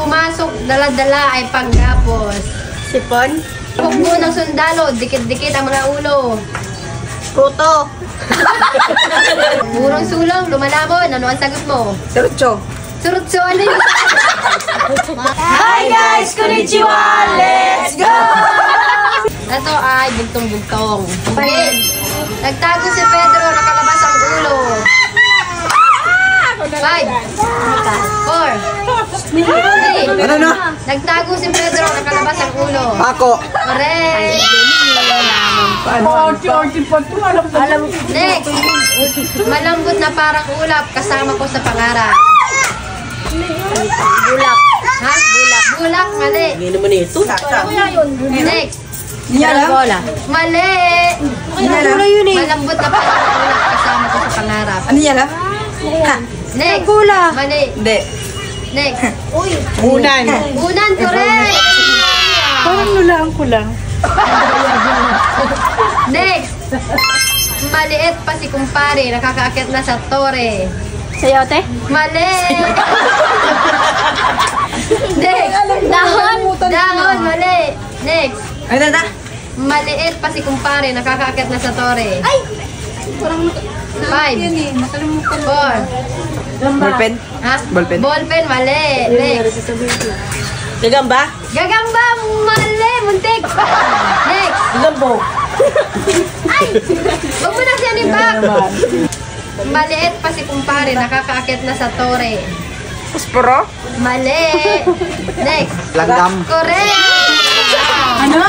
pumasok, dala-dala ay panggapos. Sipon. Hukbo ng sundalo, dikit-dikit ang mga ulo. Puto. Burong sulong, lumalabon. Ano ang sagot mo? Serutso. Surutso, ano yun? Hi guys! Konnichiwa! Let's go! Ito ay bugtong-bugtong. Okay. Nagtago si Pedro, nakalabas ang ulo. 5, 4, 3. Ano? Nagtago si Pedro, nakalabas ang ulo. Ako. Correct. Next. Malambot na parang ulap, kasama ko sa pangarap. Bulak. Ha? Bulak. Bulak, mali. Hindi naman ito. Next. Bola. Mali. Malambot na parang ulap, kasama ko sa pangarap. Ano yan ah? Next. Mali. Hindi. Next. Unan. Unan, correct. Parang nulaan ko lang. Next. Maliit pa si kumpare, nakakaakit na sa tore. Sayote? Mali. Next. Dahon. Dahon, mali. Next. Ano na? Maliit pa si kumpare, nakakaakit na sa tore. Ay! Parang 5, 4. Ballpen? Ha? Ballpen. Ballpen, mali. Next. Gagamba? Gagamba, mali. Muntik. Next. Gagambo. Ay! Huwag mo na siya nibak. Maliit pa si kumpare, nakakaakit na sa tore. Pusporo? Mali. Next. Langgam. Correct. Ano?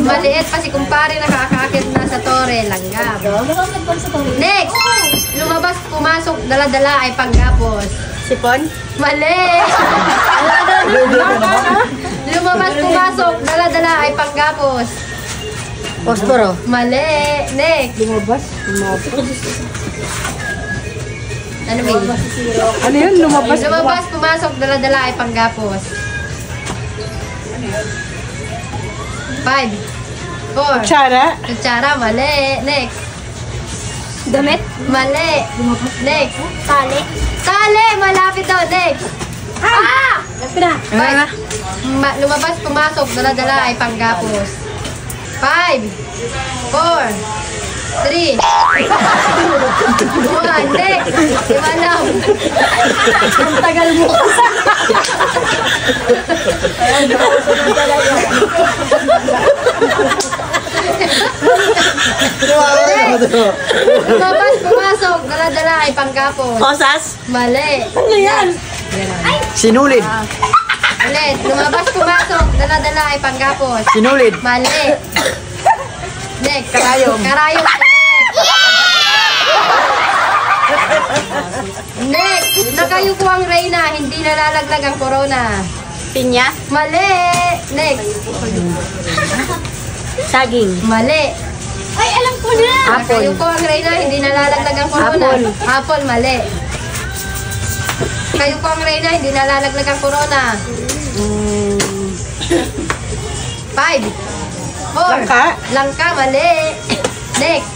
Maliit pa si kumpare, nakakaakit na sa tore. Langgam. Next. Lumabas, pumasok, dala-dala ay panggapos. Sipon? Mali. Lumabas, pumasok, dala-dala ay panggapos. Posporo? Mali. Next. Lumabas? Ano ba yun? Ano yun? Lumabas? Lumabas, pumasok, dala-dala ay panggapos. 5, 4. Kutsara? Kutsara, mali. Next. Damit? Mali. Next. Tali? Tali, malapit daw. Next. Ah! Lapit na. Lumabas, pumasok, dala-dala ay panggapos. 5, 4, 3, 2, 1. Next. Iwalaw. Ang tagal mo. Lumabas, pumasok, dala-dala ay panggapos. Osas? Mali. Ano yan? Sinulid. Ulit. Lumabas, pumasok, dala-dala ay panggapos. Sinulid. Mali. Next. Karayom. Karayom. Next. Nakayuko ang reyna, hindi nalalaglag ang corona. Pinya? Mali. Next. Saging? Mali. Ay, alam ko na! Nakayuko ang reyna, hindi nalalaglag ang corona. Apple. Apple, mali. Nakayuko ang reyna, hindi nalalaglag ang corona. 5, 4. Langka? Langka, mali. Next.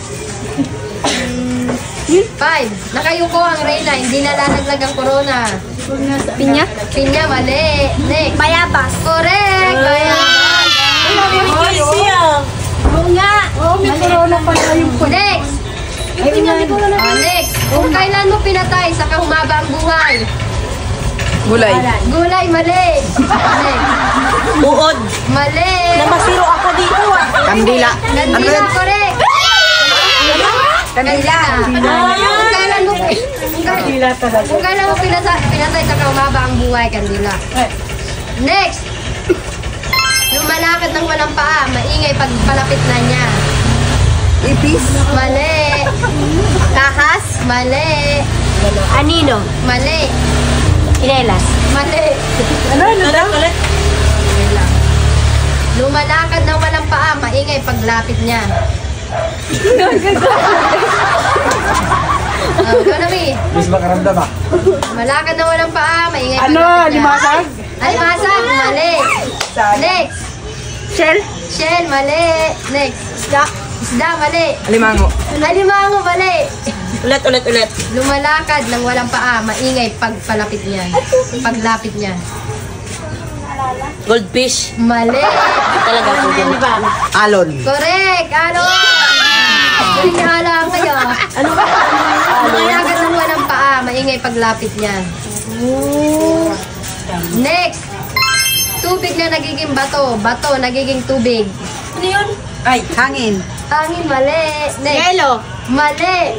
5. Nakayuko ang reyna, hindi nalalaglag ang corona. Pinya? Pinya, mali. Next. Bayabas. Correct! Bayabas. Oo nga. Oo, may corona pala yung po. Next. May corona. Next. Kung kailan mo pinatay, saka humaba ang buhay. Gulay? Gulay, mali. Next. Uod? Mali. Namasiro ako dito ah. Kandila. Kandila, correct. Kandila. Kung kailan mo kung kailan mo pinatay, saka humaba ang buhay, kandila. Next. Lumalakad ng walang paa, maingay pag palapit na niya. Ipis? Mali. Kahas? Mali. Anino? Mali. Inelas? Mali. Ano daw? Lumalakad ng walang paa, maingay paglapit niya. Ikaw na, Mi. Bis makaramdam ah. Malakad ng walang paa, maingay Ano? paglapit niya. Limasag? Alimasag, mali. Next. Shell? Shell, mali. Next. Isda. Isda, mali. Alimango? Alimango, mali. Ulit. Lumalakad ng walang paa, maingay pagpalapit niya. Paglapit niya. Goldfish. Mali. Talaga po din. Alon. Correct. Ano? Galing niya alam kayo. Ano ba? Mayagat ng walang paa. Maingay paglapit niya. Next. Tubig na nagiging bato. Bato nagiging tubig. Ano yun? Ay. Hangin. Hangin, mali. Next. Yelo. Mali.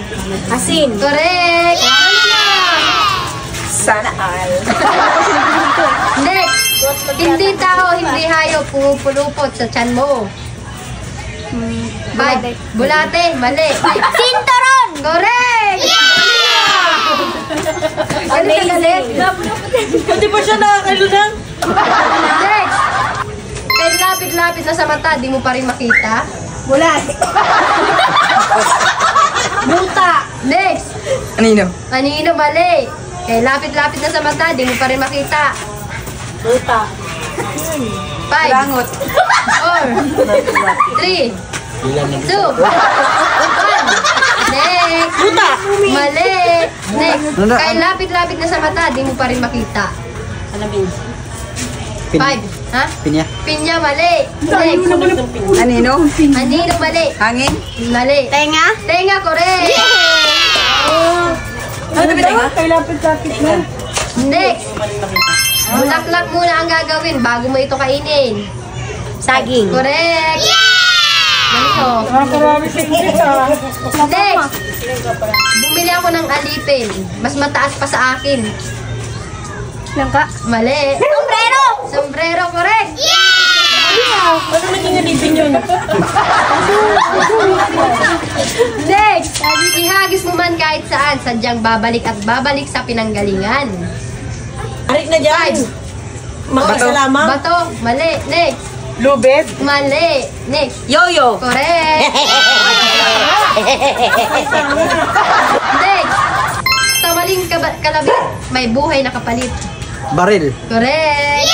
Asin. Correct. Ano na? Sana all. Next. Hindi tao, hindi hayop. Pumupulupot sa tiyan mo. 5. Bulate. Mali. Sinturon! Correct! Galit na galit. Hindi pa siya nakakailan. Next. Kahit lapit-lapit na sa mata, di mo pa rin makita. Bulat. Buta. Next. Anino? Anino, mali. Kahit lapit-lapit na sa mata, di mo pa rin makita. Buta. 5. Langot. 4. 3. 2. 1. Next. Buta. Mali. Next. Ano na? Kahit lapit-lapit na sa mata, di mo pa rin makita. Alamin. 5. Pinya. Ha? Pinya. Pinya, mali. Next. Anino? Anino, mali. Hangin. Mali. Tenga. Tenga, correct. Ano ba? Kay lapit-lapit na. Next. Bulaklak muna ang gagawin bago mo ito kainin. Saging. Correct. Ganito. Nakakarami sa English ah. Next. Bumili ako ng alipin. Mas mataas pa sa akin. Langka. Mali. Sombrero. Sombrero, correct. Ano naging alipin yun? Next. Ihagis mo man kahit saan. Sadyang babalik at babalik sa pinanggalingan. Arik na dyan. Magkasalamang. Bato. Mali. Next. Lubid. Mali. Next. Yoyo. Correct. Next. Sa maling kalabit, may buhay na kapalit. Baril. Correct.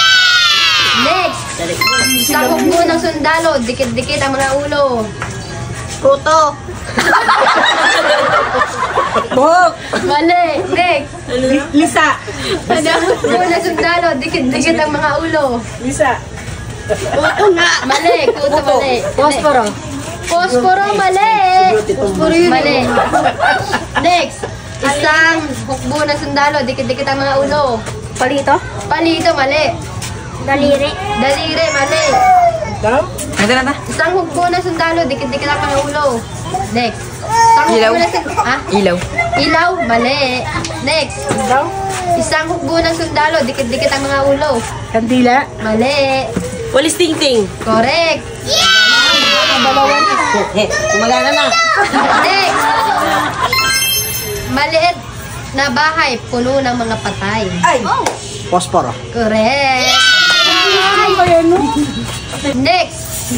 Next. Sa hukbo ng sundalo, dikit-dikit ang mga ulo. Puto. Buhok. Mali. Next. Lisa. Sa hukbo ng sundalo, dikit-dikit ang mga ulo. Lisa. Mali. Kuto mali. Posporo. Posporo, mali. Posporo yun. Mali. Next. Isang hukbo ng sundalo, dikit-dikit ang mga ulo. Palito. Palito, mali. Daliri. Daliri, mali. Daw? Ito na ta. Isang hukbo ng sundalo, dikit-dikit ang mga ulo. Next. Isang Ilaw. hukbo ng sundalo. Ah? Ilaw. Ilaw, mali. Next. Daw? Isang hukbo ng sundalo, dikit-dikit ang mga ulo. Kandila. Mali. Walis ting-ting. Correct. Kumagana na. Next. Maliit na bahay, puno ng mga patay. Ay. Posporo. Correct. Ay. Ba yan no? Next.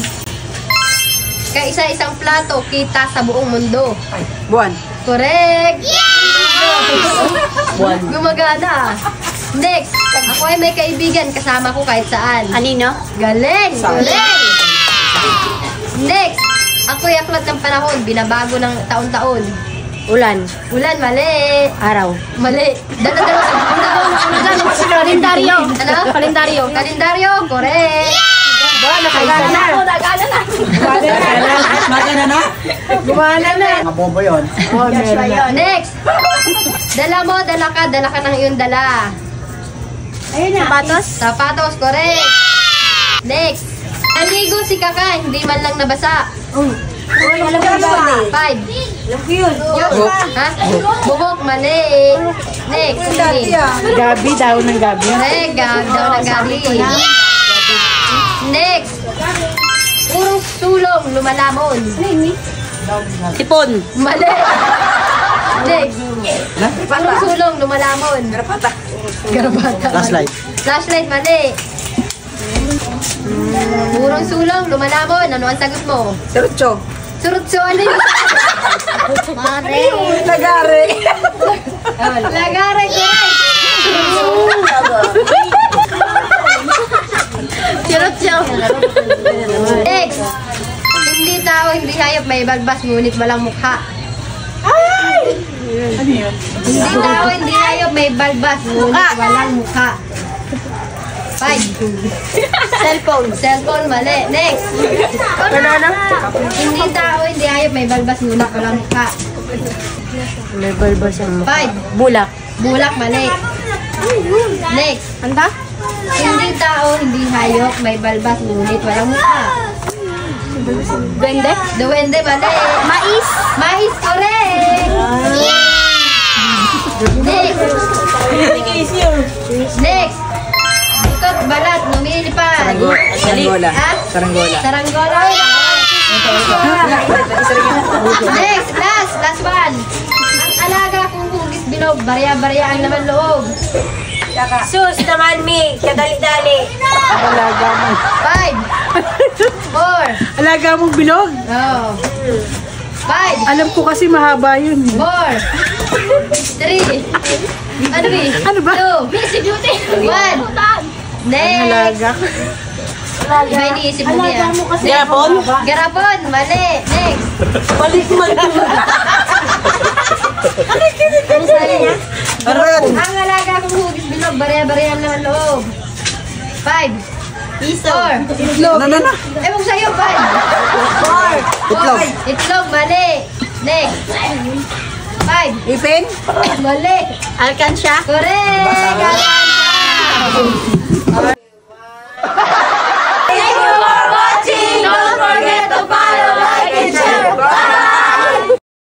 Kaisa-isang plato, kita sa buong mundo. Buwan. Correct. Gumagana. Next. Ako ay may kaibigan, kasama ko kahit saan. Anino? Galing! Correct! Next. Ako'y aklat ng panahon, binabago ng taon-taon. Ulan. Ulan, mali. Araw. Mali. Dala-dala sa Kalendaryo. Ano? Kalendaryo. Kalendaryo, correct. Nakagana na. Magana na? Gumana na. Mga bobo yun. Oh, meron na. Next. Dala ka ng iyong dala. Sapatos. Sapatos, correct. Next. Naligo si Kaka, hindi man lang nabasa. 5. Ha? Buhok, mali. Next. Gabi daw ng gabi. Correct, daw ng gabi. Next. Purong sulong, lumalamon. Tipon. Mali. Next. Purong sulong, lumalamon. Garapata. Flashlight. Flashlight, mali. Purong sulong, lumalamon. Ano ang sagot mo? Serutso. Surutso, ano yun? Mare. Lagari. Lagare, correct. Surutso. Next. Hindi tao, hindi hayop, may balbas, ngunit walang mukha. Ano yun? Hindi tao, hindi hayop, may balbas, ngunit walang mukha. Cellphone. Cellphone, mali. Next. Banana. Hindi tao, hindi hayop, may balbas, ngunit walang mukha. May balbas ang 5. bulak. Bulak, mali. Next. Anda? Hindi tao, hindi hayop, may balbas, ngunit walang mukha. Duwende? Duwende, mali. Mais. Mais, correct. Next. Ikot, balat, lumilipad. Saranggola. Ha? Saranggola. Saranggola. Next, last one. Ang alaga kong hugis bilog, barya-barya ang laman loob. Sus naman mi. Kadali-dali. Alaga mo. 5. 4. Alaga mong bilog. Oh. 5. Alam ko kasi mahaba yun. 4. 3. Ano ba? Ano ba? 2. Missy Beauty. 1. Next. Alaga. Iba iniisip mo niya. Garapon? Garapon. Mali. Next. Balik man. Ano sabi niya? Arat. Ang alaga kong hugis bilog, barya-barya ang laman loob. 5. Piso. 4. Ano na? Ewan ko sa'yo, 5. 4. Itlog. Itlog, mali. Next. 5. Ipin? Mali. Alkansya? Correct.